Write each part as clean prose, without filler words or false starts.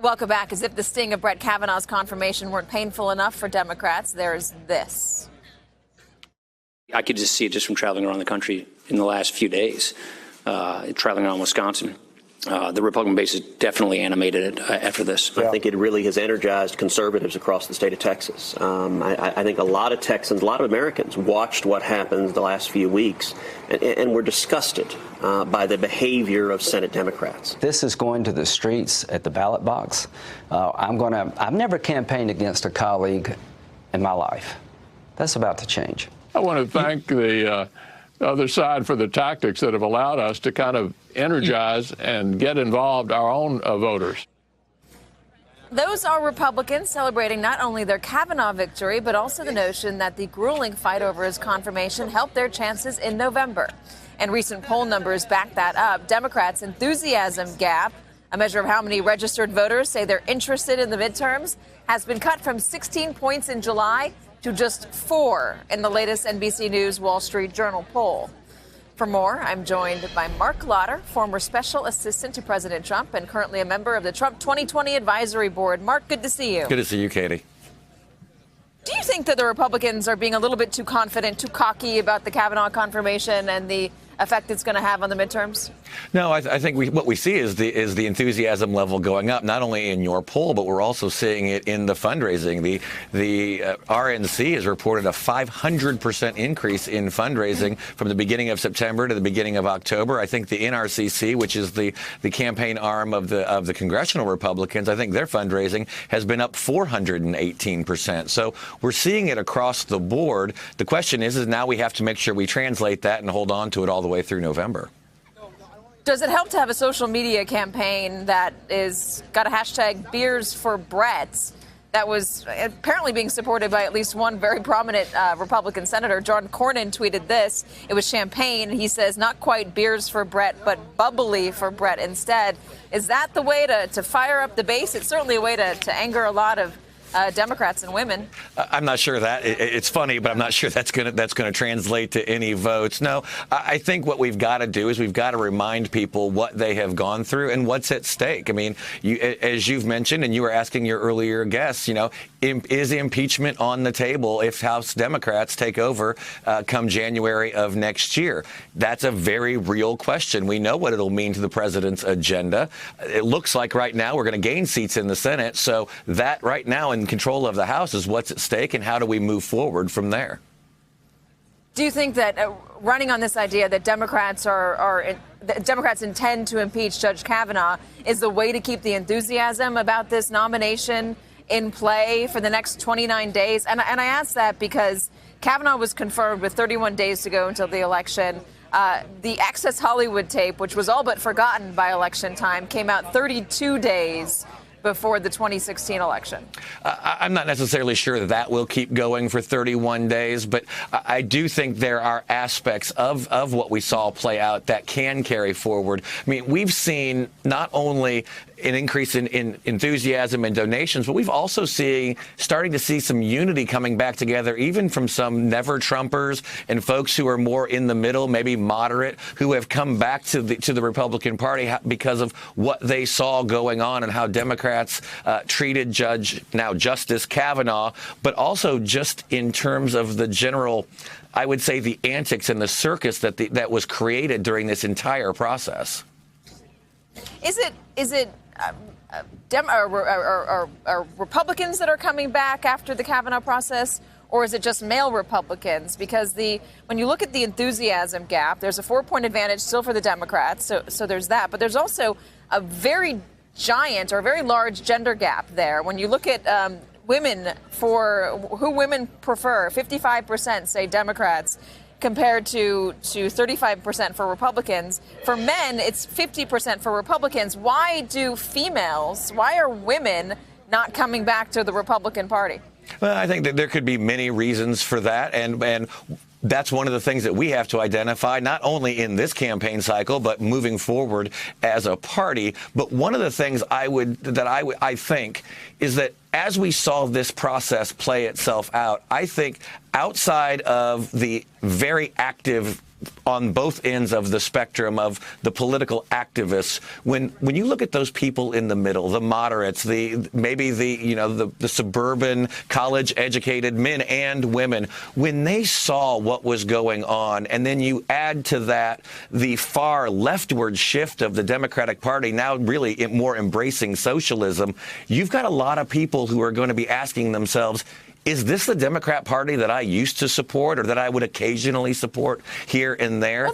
Welcome back. As if the sting of Brett Kavanaugh's confirmation weren't painful enough for Democrats, there's this. I could just see it just from traveling around the country in the last few days, traveling around Wisconsin. The Republican base is definitely animated after this. I think it really has energized conservatives across the state of Texas. I think a lot of Texans, a lot of Americans watched what happened the last few weeks and were disgusted by the behavior of Senate Democrats. This is going to the streets at the ballot box. I've never campaigned against a colleague in my life. That's about to change. I want to thank the other side for the tactics that have allowed us to kind of energize and get involved our own voters. Those are Republicans celebrating not only their Kavanaugh victory, but also the notion that the grueling fight over his confirmation helped their chances in November. And recent poll numbers back that up. Democrats' enthusiasm gap, a measure of how many registered voters say they're interested in the midterms, has been cut from 16 points in July to just 4 in the latest NBC News Wall Street Journal poll. For more, I'm joined by Mark Lotter, former special assistant to President Trump and currently a member of the Trump 2020 Advisory Board. Mark, good to see you. Good to see you, Katie. Do you think that the Republicans are being a little bit too confident, too cocky about the Kavanaugh confirmation and the effect it's going to have on the midterms? No, I think what we see is the enthusiasm level going up, not only in your poll, but we're also seeing it in the fundraising. The RNC has reported a 500% increase in fundraising from the beginning of September to the beginning of October. I think the NRCC, which is the campaign arm of the congressional Republicans, I think their fundraising has been up 418%. So we're seeing it across the board. The question is now we have to make sure we translate that and hold on to it all the way through November. Does it help to have a social media campaign that is got a hashtag Beers for Brett that was apparently being supported by at least one very prominent Republican senator? John Cornyn tweeted this. It was champagne. He says, not quite beers for Brett, but bubbly for Brett instead. Is that the way to fire up the base? It's certainly a way to anger a lot of Democrats and women. I'm not sure that it's funny, but I'm not sure that's going to translate to any votes. No, I think what we've got to do is we've got to remind people what they have gone through and what's at stake. I mean, as you've mentioned, and you were asking your earlier guests, is impeachment on the table if House Democrats take over come January of next year? That's a very real question. We know what it'll mean to the president's agenda. It looks like right now we're going to gain seats in the Senate. So that right now in control of the House is what's at stake, and how do we move forward from there? Do you think that running on this idea that Democrats intend to impeach Judge Kavanaugh is the way to keep the enthusiasm about this nomination in play for the next 29 days? And I ask that because Kavanaugh was confirmed with 31 days to go until the election. The Access Hollywood tape, which was all but forgotten by election time, came out 32 days before the 2016 election. I'm not necessarily sure that will keep going for 31 days, but I do think there are aspects of what we saw play out that can carry forward. I mean, we've seen not only an increase in enthusiasm and donations, but we've also starting to see some unity coming back together, even from some never-Trumpers and folks who are more in the middle, maybe moderate, who have come back to the Republican Party because of what they saw going on and how Democrats treated Justice Kavanaugh, but also just in terms of the general, I would say, the antics and the circus that was created during this entire process. Is it Republicans that are coming back after the Kavanaugh process, or is it just male Republicans? Because when you look at the enthusiasm gap, there's a 4-point advantage still for the Democrats, so there's that. But there's also a very giant or very large gender gap there. When you look at women, for who women prefer, 55% say Democrats, compared to 35% for Republicans. For men, it's 50% for Republicans. Why are women not coming back to the Republican Party? Well, I think that there could be many reasons for that, and that's one of the things that we have to identify, not only in this campaign cycle, but moving forward as a party. But one of the things I think is that as we saw this process play itself out, I think outside of the very active on both ends of the spectrum of the political activists, when you look at those people in the middle, the moderates, maybe the suburban college-educated men and women, when they saw what was going on, and then you add to that the far leftward shift of the Democratic Party, now really more embracing socialism, you've got a lot of people who are going to be asking themselves, is this the Democrat Party that I used to support or that I would occasionally support here and there? Well,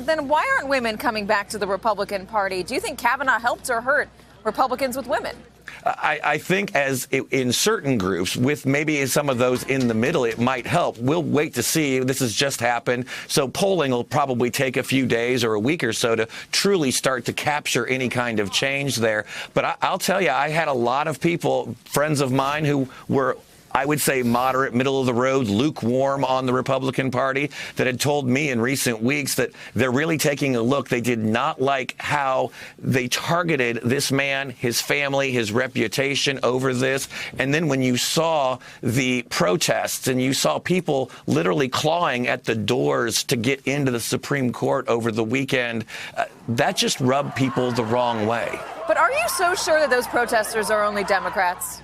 then why aren't women coming back to the Republican Party? Do you think Kavanaugh helped or hurt Republicans with women? I think in certain groups, with maybe some of those in the middle, it might help. We'll wait to see. This has just happened. So polling will probably take a few days or a week or so to truly start to capture any kind of change there. But I'll tell you, I had a lot of people, friends of mine, who were, I would say, moderate, middle of the road, lukewarm on the Republican Party, that had told me in recent weeks that they're really taking a look. They did not like how they targeted this man, his family, his reputation over this. And then when you saw the protests and you saw people literally clawing at the doors to get into the Supreme Court over the weekend, that just rubbed people the wrong way. But are you so sure that those protesters are only Democrats?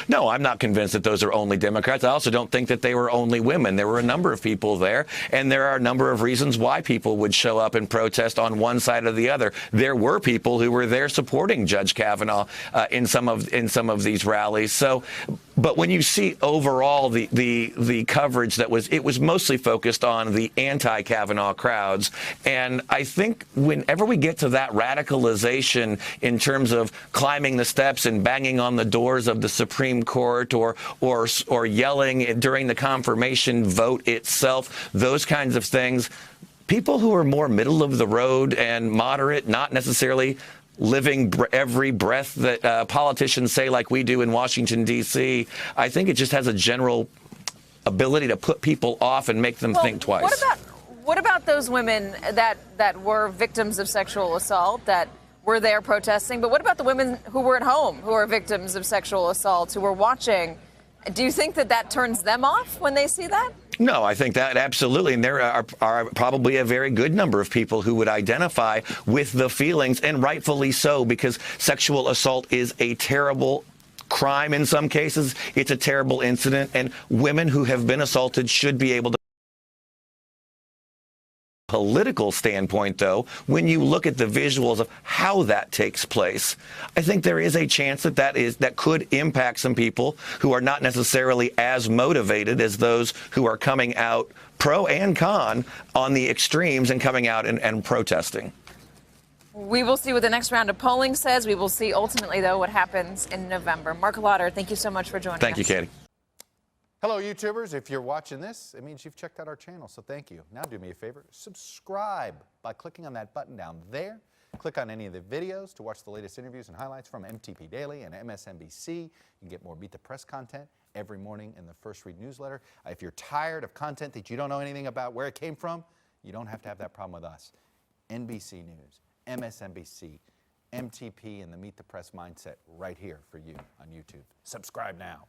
No, I'm not convinced that those are only Democrats. I also don't think that they were only women. There were a number of people there, and there are a number of reasons why people would show up and protest on one side or the other. There were people who were there supporting Judge Kavanaugh in some of these rallies. So, but when you see overall the coverage it was mostly focused on the anti-Kavanaugh crowds. And I think whenever we get to that radicalization in terms of climbing the steps and banging on the doors of the Supreme Court or yelling during the confirmation vote itself, those kinds of things, people who are more middle of the road and moderate, not necessarily living every breath that politicians say like we do in Washington, D.C., I think it just has a general ability to put people off and make them think twice. What about those women that were victims of sexual assault that were there protesting? But what about the women who were at home who are victims of sexual assault, who were watching? Do you think that turns them off when they see that? No, I think that absolutely. And there are probably a very good number of people who would identify with the feelings, and rightfully so, because sexual assault is a terrible crime in some cases. It's a terrible incident, and women who have been assaulted should be able to. Political standpoint, though, when you look at the visuals of how that takes place, I think there is a chance that could impact some people who are not necessarily as motivated as those who are coming out pro and con on the extremes and coming out and protesting. We will see what the next round of polling says. We will see ultimately, though, what happens in November. Mark Lauder, thank you so much for joining us. Thank you, Katie. Hello, YouTubers. If you're watching this, it means you've checked out our channel, so thank you. Now do me a favor, subscribe by clicking on that button down there. Click on any of the videos to watch the latest interviews and highlights from MTP Daily and MSNBC. You can get more Meet the Press content every morning in the First Read newsletter. If you're tired of content that you don't know anything about where it came from, you don't have to have that problem with us. NBC News, MSNBC, MTP, and the Meet the Press mindset right here for you on YouTube. Subscribe now.